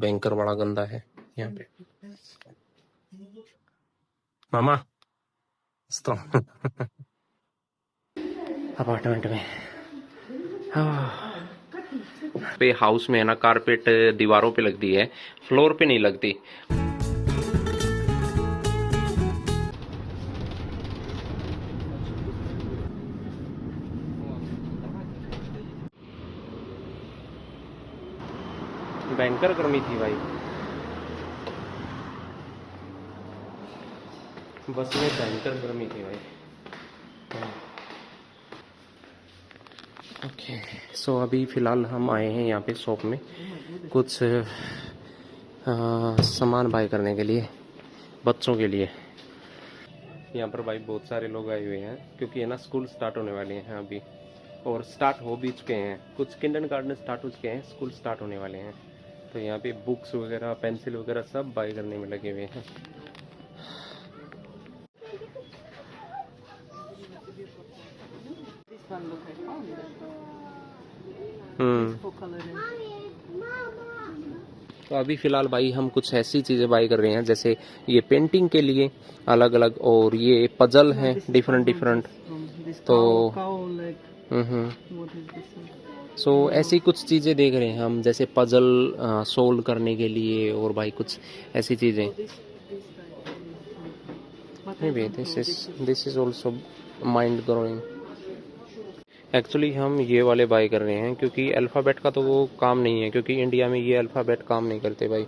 भयंकर बड़ा गंदा है यहाँ पे। मामा तो अपार्टमेंट में पे हाउस में है ना, कारपेट दीवारों पे लगती है, फ्लोर पे नहीं लगती। भयंकर गर्मी थी भाई, बस में भयंकर गर्मी थी भाई। ओके सो अभी फ़िलहाल हम आए हैं यहाँ पे शॉप में कुछ सामान बाय करने के लिए, बच्चों के लिए। यहाँ पर भाई बहुत सारे लोग आए हुए हैं क्योंकि है ना स्कूल स्टार्ट होने वाले हैं अभी, और स्टार्ट हो भी चुके हैं, कुछ किंडरगार्टन स्टार्ट हो चुके हैं, स्कूल स्टार्ट होने वाले हैं। तो यहाँ पे बुक्स वगैरह, पेंसिल वगैरह सब बाय करने में लगे हुए हैं। तो अभी फ़िलहाल भाई हम कुछ ऐसी चीज़ें बाय कर रहे हैं जैसे ये पेंटिंग के लिए अलग अलग, और ये पजल हैं डिफरेंट डिफरेंट। तो सो ऐसी कुछ चीज़ें देख रहे हैं हम, जैसे पजल सोल्व करने के लिए, और भाई कुछ ऐसी चीज़ें। This is also mind growing. Actually हम ये वाले बाय कर रहे हैं क्योंकि अल्फ़ाबेट का तो वो काम नहीं है, क्योंकि इंडिया में ये अल्फ़ाबेट काम नहीं करते भाई।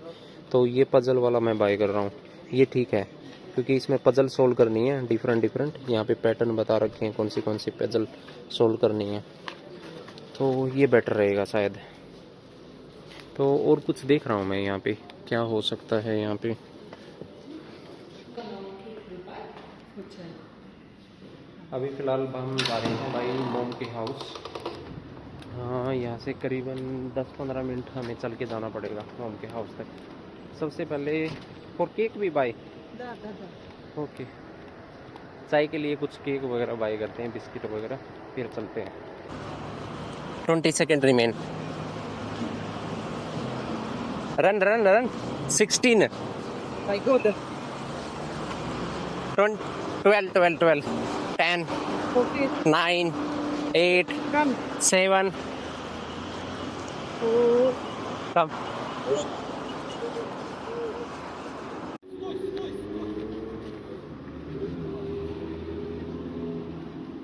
तो ये पजल वाला मैं बाय कर रहा हूँ, ये ठीक है क्योंकि इसमें पजल सोल्व करनी है डिफरेंट डिफरेंट। यहाँ पे पैटर्न बता रखे हैं कौन सी पजल सोल्व करनी है, तो ये बेटर रहेगा शायद। तो और कुछ देख रहा हूँ मैं यहाँ पे क्या हो सकता है यहाँ पे। अभी फ़िलहाल हम जा रहे हैं भाई मोम के हाउस। हाँ, यहाँ से करीबन 10-15 मिनट हमें चल के जाना पड़ेगा मोम के हाउस तक। सबसे पहले और केक भी बाय। ओके, चाय के लिए कुछ केक वगैरह बाय करते हैं, बिस्किट वगैरह, फिर चलते हैं। 20 second remain. Run run run 16 My God. 12 10 Okay. 9 8 Come. 7 Oh. Come.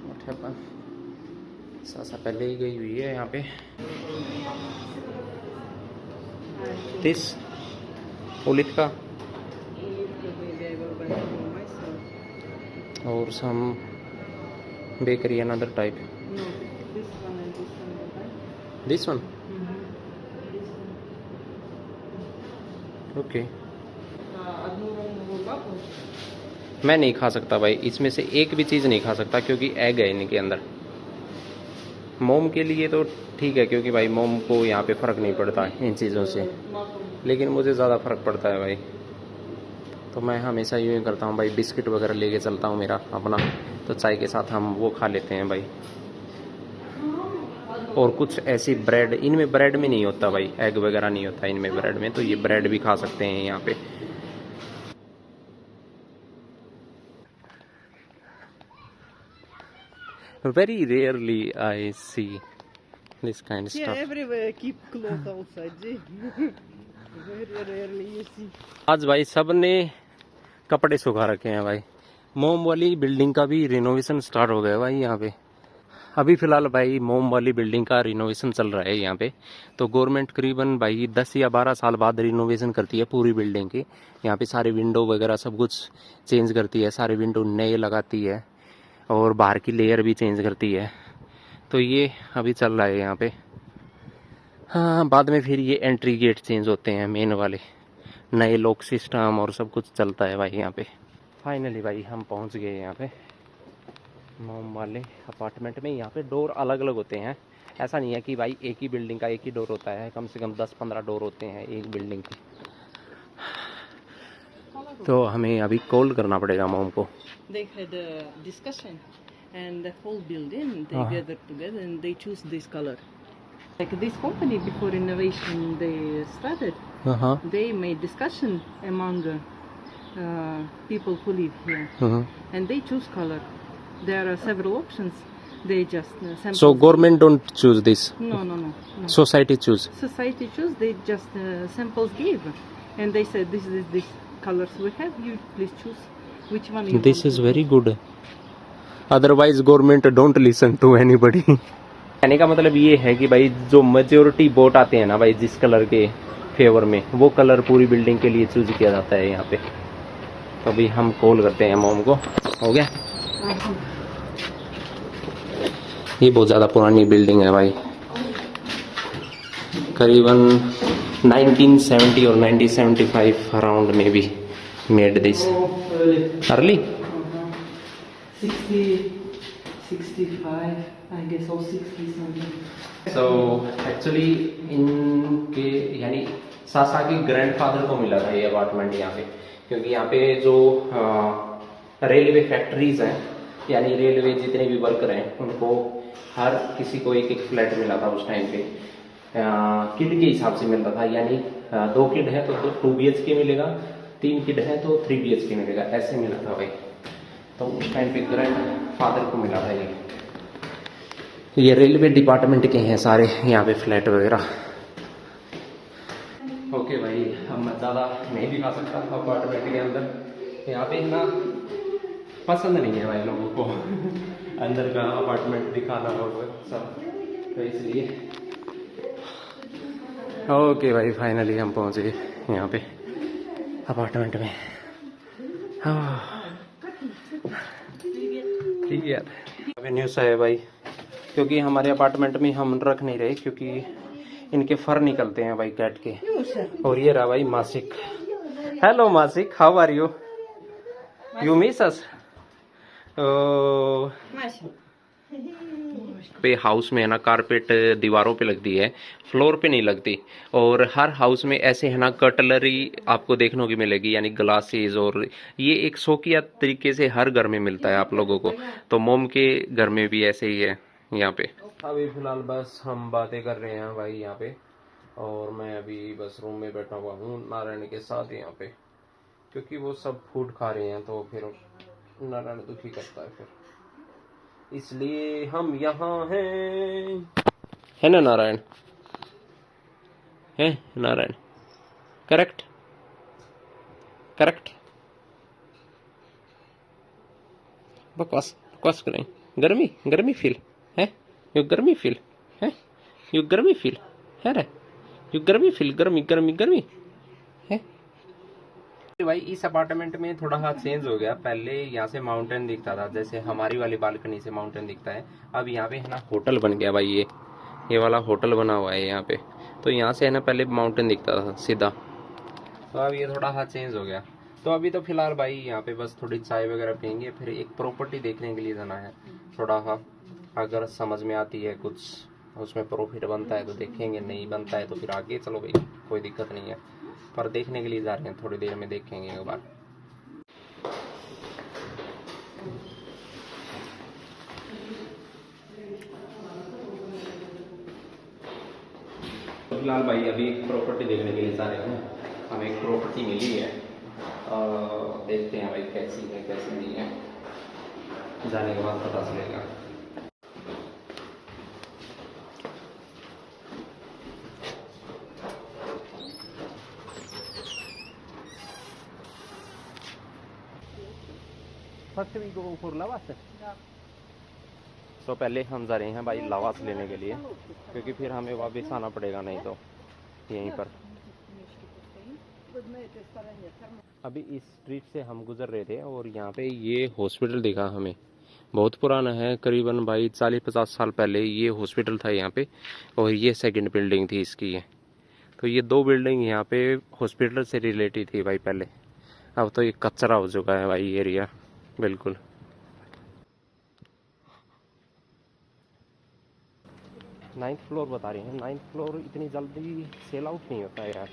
What happened? सासा पहले ही गई हुई है यहाँ पे। This उलित का और some bakery another type. No, this one and this one. This one? Okay. मैं नहीं खा सकता भाई, इसमें से एक भी चीज़ नहीं खा सकता क्योंकि एग है इनके अंदर। मोम के लिए तो ठीक है क्योंकि भाई मोम को यहाँ पे फ़र्क नहीं पड़ता इन चीज़ों से, लेकिन मुझे ज़्यादा फ़र्क पड़ता है भाई। तो मैं हमेशा यूँ ही करता हूँ भाई, बिस्किट वगैरह लेके चलता हूँ मेरा अपना, तो चाय के साथ हम वो खा लेते हैं भाई। और कुछ ऐसी ब्रेड, इनमें ब्रेड में नहीं होता भाई, एग वगैरह नहीं होता इनमें ब्रेड में, तो ये ब्रेड भी खा सकते हैं यहाँ पे। Very rarely I see this kind of stuff. Yeah, everywhere keep clothes outside. Very rarely you see. आज भाई सब ने कपड़े सुखा रखे हैं भाई। मोम वाली बिल्डिंग का भी रिनोवेशन स्टार्ट हो गया भाई यहाँ पे। अभी फ़िलहाल भाई मोम वाली बिल्डिंग का रिनोवेशन चल रहा है यहाँ पे। तो गवर्नमेंट करीबन भाई 10 या 12 साल बाद रिनोवेशन करती है पूरी बिल्डिंग की। यहाँ पे सारे विंडो वगैरह सब कुछ चेंज करती है, सारे विंडो नए लगाती है, और बाहर की लेयर भी चेंज करती है। तो ये अभी चल रहा है यहाँ पे। हाँ, बाद में फिर ये एंट्री गेट चेंज होते हैं मेन वाले, नए लॉक सिस्टम और सब कुछ चलता है भाई यहाँ पे। फाइनली भाई हम पहुँच गए यहाँ पे मोम वाले अपार्टमेंट में। यहाँ पे डोर अलग अलग होते हैं, ऐसा नहीं है कि भाई एक ही बिल्डिंग का एक ही डोर होता है, कम से कम 10-15 डोर होते हैं एक बिल्डिंग के। तो हमें अभी कॉल करना पड़ेगा मोम को। They had a discussion and the whole building they gathered together and they choose this color. Like this company before innovation they started, Uh-huh. they made discussion among people who live here, Uh-huh. and they choose color. There are several options. They just samples. So government don't choose this. No. Society choose. Society choose. They just samples gave, and they said this colors we have. You please choose which one you This want is to very good. Otherwise government don't listen to anybody. कहने का मतलब ये है कि भाई जो majority vote आते हैं ना भाई जिस कलर के फेवर में, वो कलर पूरी बिल्डिंग के लिए चूज किया जाता है यहाँ पे। तो अभी हम कॉल करते हैं मॉम को। हो गया। ये बहुत ज़्यादा पुरानी बिल्डिंग है भाई, करीबन 1970 और 1975 अराउंड में भी made this early 65, I guess, or 60 something. So actually इनके यानी सासा के ग्रैंडफादर को मिला था ये अपार्टमेंट यहाँ पे, क्योंकि यहाँ पे जो रेलवे फैक्ट्रीज हैं यानी रेलवे जितने भी वर्कर हैं उनको हर किसी को एक एक फ्लैट मिला था उस टाइम पे। किड के हिसाब से मिलता था, यानी 2 किड है तो 2 BHK मिलेगा, 3 किड है तो 3 BHK मिलेगा, ऐसे मिला था भाई। तो उस टाइम पे ग्रैंडफादर को मिला था ये रेलवे डिपार्टमेंट के हैं सारे यहाँ पे फ्लैट वगैरह। ओके भाई, अब मैं ज़्यादा नहीं दिखा सकता अपार्टमेंट के अंदर, यहाँ पे ना पसंद नहीं है भाई लोगों को अंदर का अपार्टमेंट दिखाना और सब, तो इसलिए। ओके भाई, फाइनली हम पहुँच गए यहाँ पे अपार्टमेंट में। ठीक है, अभी न्यूज़ है भाई, क्योंकि हमारे अपार्टमेंट में हम रख नहीं रहे क्योंकि इनके फर निकलते हैं भाई कैट के। और ये रहा भाई Masik. Hello Masik, how are you? You miss us? पे हाउस में है ना कारपेट दीवारों पे लगती है, फ्लोर पे नहीं लगती। और हर हाउस में ऐसे है ना कटलरी आपको देखने को मिलेगी, यानी ग्लासेस, और ये एक शौकिया तरीके से हर घर में मिलता है आप लोगों को। तो मोम के घर में भी ऐसे ही है यहाँ पे। अभी फिलहाल बस हम बातें कर रहे हैं भाई यहाँ पे, और मैं अभी बस रूम में बैठा हुआ हूँ नारायण के साथ यहाँ पे, क्योंकि वो सब फूड खा रहे हैं तो फिर नारायण दुखी करता है, फिर इसलिए हम यहाँ हैं। है ना नारायण? है नारायण? Correct correct. बकवास बकवास करें। गर्मी गर्मी फील है, यू गर्मी फील है, यू गर्मी फील है रे, यू गर्मी फील, गर्मी गर्मी गर्मी है भाई। इस अपार्टमेंट में थोड़ा सा चेंज हो गया, पहले यहाँ से माउंटेन दिखता था, जैसे हमारी वाली बालकनी से माउंटेन दिखता है। अब यहाँ पे है ना होटल बन गया भाई, ये वाला होटल बना हुआ है यहाँ पे। तो यहाँ से है ना पहले माउंटेन दिखता था सीधा, तो अब ये थोड़ा सा चेंज हो गया। तो अभी तो फिलहाल भाई यहाँ पे बस थोड़ी चाय वगैरह पियेंगे, फिर एक प्रॉपर्टी देखने के लिए जाना है थोड़ा सा। अगर समझ में आती है कुछ, उसमें प्रॉफिट बनता है तो देखेंगे, नहीं बनता है तो फिर आगे चलो भाई, कोई दिक्कत नहीं है। पर देखने के लिए जा रहे हैं, थोड़ी देर में देखेंगे एक बार। फिलहाल भाई अभी एक प्रॉपर्टी देखने के लिए जा रहे हैं, हमें एक प्रॉपर्टी मिली है, देखते हैं भाई कैसी है कैसी नहीं है, जाने के बाद पता चलेगा। तो पहले हम जा रहे हैं भाई लावास लेने के लिए, क्योंकि फिर हमें वापस आना पड़ेगा नहीं तो यहीं पर। अभी इस स्ट्रीट से हम गुजर रहे थे और यहाँ पे ये हॉस्पिटल दिखा हमें, बहुत पुराना है, करीबन भाई 40-50 साल पहले ये हॉस्पिटल था यहाँ पे, और ये सेकंड बिल्डिंग थी इसकी है। तो ये 2 बिल्डिंग यहाँ पे हॉस्पिटल से रिलेटेड थी भाई पहले। अब तो ये कचरा हो चुका है भाई एरिया बिल्कुल। नाइन्थ फ्लोर बता रहे हैं, 9th फ्लोर इतनी जल्दी सेल आउट नहीं होता है यार,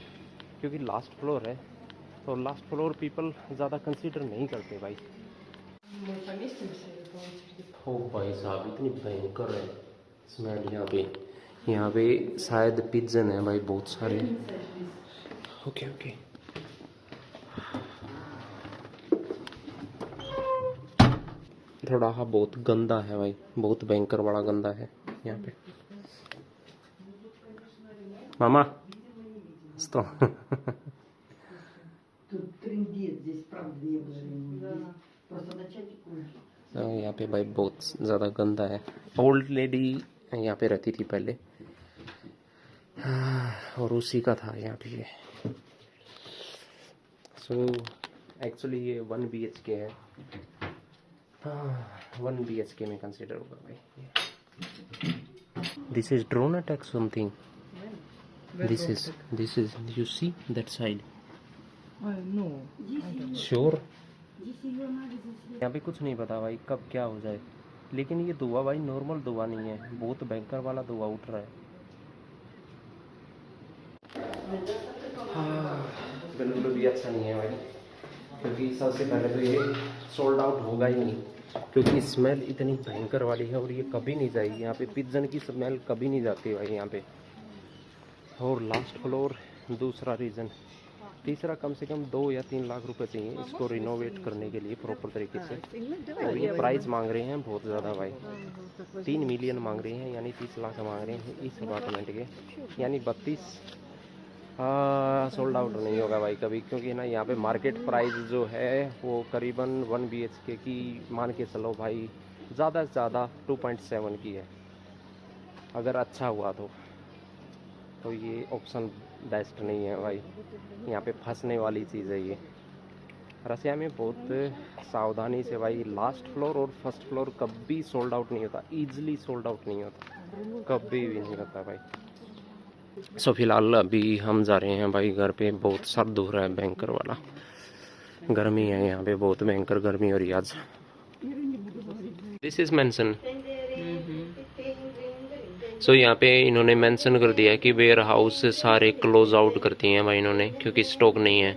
क्योंकि लास्ट फ्लोर है, तो लास्ट फ्लोर पीपल ज़्यादा कंसीडर नहीं करते भाई। ओ भाई साहब, इतनी भयंकर है स्मेल यहाँ पे, यहाँ पे शायद पिजन है भाई बहुत सारे। Okay okay. थोड़ा हाँ बहुत गंदा है भाई, बहुत भयंकर बड़ा गंदा है यहाँ पे। मामा तो यहाँ पे भाई बहुत ज़्यादा गंदा है। ओल्ड लेडी यहाँ पे रहती थी पहले और उसी का था यहाँ पे ये। सो एक्चुअली ये 1 BHK है। 1 BHK में कंसिडर होगा भाई। This is drone attack something. This is you see that side. No. Sure यहाँ पे कुछ नहीं पता भाई कब क्या हो जाए, लेकिन ये धुआं भाई नॉर्मल धुआं नहीं है, बहुत भयंकर वाला धुआं उठ रहा है। बिल्कुल भी अच्छा नहीं है भाई, क्योंकि सबसे पहले तो ये सोल्ड आउट होगा ही नहीं, क्योंकि स्मेल इतनी भयंकर वाली है और ये कभी नहीं जाएगी। यहाँ पे पिजन की स्मेल कभी नहीं जाती भाई यहाँ पे। और लास्ट फ्लोर, दूसरा रीज़न, तीसरा कम से कम 2 या 3 लाख रुपए चाहिए इसको रिनोवेट करने के लिए प्रॉपर तरीके से। और ये प्राइस मांग रहे हैं बहुत ज़्यादा भाई, 3 मिलियन मांग रहे हैं, यानी 30 लाख मांग रहे हैं इस अपार्टमेंट के, यानी 32। सोल्ड आउट नहीं होगा भाई कभी, क्योंकि ना यहाँ पे मार्केट प्राइस जो है वो करीबन 1 BHK की मान के चलो भाई, ज़्यादा से ज़्यादा 2.7 की है अगर अच्छा हुआ तो ये ऑप्शन बेस्ट नहीं है भाई। यहाँ पे फंसने वाली चीज़ है ये। रसिया में बहुत सावधानी से भाई, लास्ट फ्लोर और फर्स्ट फ्लोर कभी सोल्ड आउट नहीं होता, ईजिली सोल्ड आउट नहीं होता, कभी भी नहीं होता भाई। सो फिलहाल अभी हम जा रहे हैं भाई घर पे, बहुत सर्द हो रहा है भयंकर वाला, गर्मी है यहाँ पे, बहुत भयंकर गर्मी हो रही है आज। This is mention. सो यहाँ पे इन्होंने मेंशन कर दिया है कि वेयर हाउस सारे क्लोज आउट करती हैं भाई इन्होंने, क्योंकि स्टॉक नहीं है,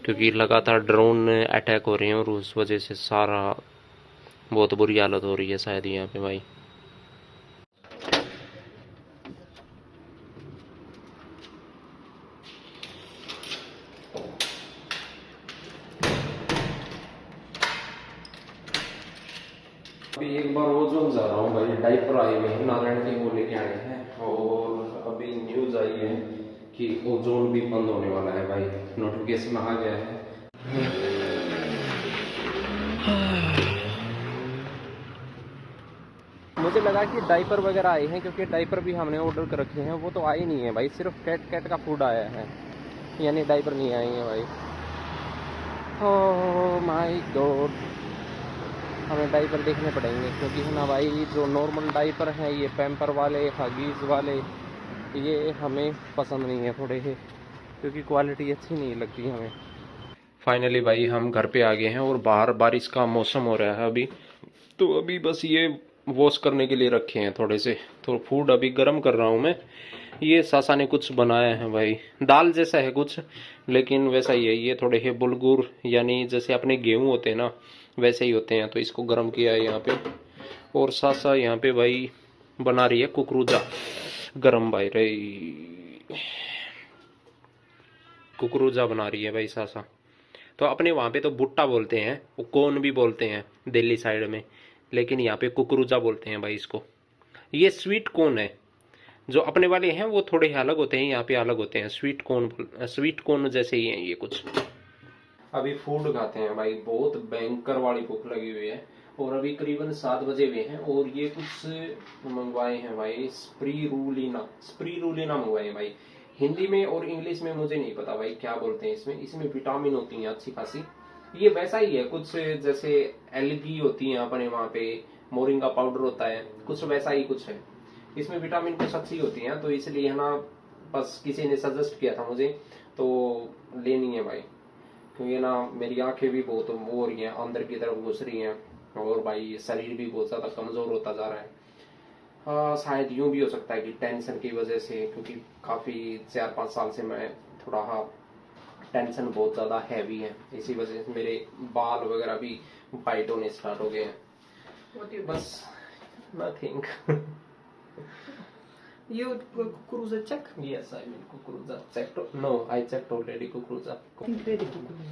क्योंकि लगातार ड्रोन अटैक हो रहे हैं और उस वजह से सारा बहुत बुरी हालत हो रही है शायद यहाँ पे भाई। अभी एक बार ओजोन जा रहा हूँ भाई, डाइपर आए हुए हैं नारायण के, वो लेके आए हैं, और अभी न्यूज आई है कि ओजोन भी बंद होने वाला है भाई, नोटिफिकेशन आ गया है। मुझे लगा कि डाइपर वगैरह आए हैं, क्योंकि डाइपर भी हमने ऑर्डर कर रखे हैं, वो तो आए नहीं है भाई, सिर्फ कैट का फूड आया है, यानी डाइपर नहीं आए हैं भाई। ओह माय गॉड, हमें डाइपर देखने पड़ेंगे, क्योंकि है ना भाई जो नॉर्मल डाइपर हैं ये पैम्पर वाले, हगीज वाले, ये हमें पसंद नहीं है थोड़े से, क्योंकि क्वालिटी अच्छी नहीं लगती हमें। फाइनली भाई हम घर पे आ गए हैं और बाहर बारिश का मौसम हो रहा है अभी, तो अभी बस ये वॉश करने के लिए रखे हैं थोड़े से, तो फूड अभी गर्म कर रहा हूँ मैं। ये सासा ने कुछ बनाया है भाई, दाल जैसा है कुछ, लेकिन वैसा ही है, ये थोड़े है बुलगुर, यानी जैसे अपने गेहूं होते हैं ना वैसे ही होते हैं, तो इसको गर्म किया है यहाँ पे। और सासा यहाँ पे भाई बना रही है कुकरूजा गरम भाई, रे कुकरूजा बना रही है भाई सासा। तो अपने वहाँ पे तो भुट्टा बोलते हैं, वो कौन भी बोलते हैं दिल्ली साइड में, लेकिन यहाँ पे कुकरूजा बोलते हैं भाई इसको। ये स्वीट कॉर्न है, जो अपने वाले हैं वो थोड़े अलग होते हैं, यहाँ पे अलग होते हैं, स्वीट कॉर्न जैसे ही हैं ये कुछ। अभी फूड खाते हैं भाई, बहुत भयंकर वाली भूख लगी हुई है, और अभी करीबन 7 बजे हुए हैं, और ये कुछ मंगवाए हैं भाई, स्प्रीरूलिना मंगवाए हैं भाई। हिंदी में और इंग्लिश में मुझे नहीं पता भाई क्या बोलते हैं इसमें विटामिन होती है अच्छी खासी, ये वैसा ही है कुछ, जैसे एलगी होती है अपने वहाँ पे, मोरिंगा पाउडर होता है, कुछ वैसा ही कुछ है, इसमें विटामिन कुछ अच्छी होती है, तो इसलिए है ना, बस किसी ने सजेस्ट किया था मुझे, तो लेनी है भाई, क्योंकि ना मेरी आंखें भी बहुत वो हो रही हैं, अंदर की तरफ घुस रही हैं, और भाई शरीर भी बहुत ज्यादा कमजोर होता जा रहा है। शायद यूं भी हो सकता है कि टेंशन की वजह से, क्योंकि काफी 4-5 साल से मैं थोड़ा टेंशन बहुत ज्यादा हैवी है, इसी वजह से मेरे बाल वगैरह भी वाइट होने स्टार्ट हो गए हैं। बस nothing. You kukuruza check? Yes, I mean kukuruza checked. No, I checked already kukuruza. Incredible kukuruza.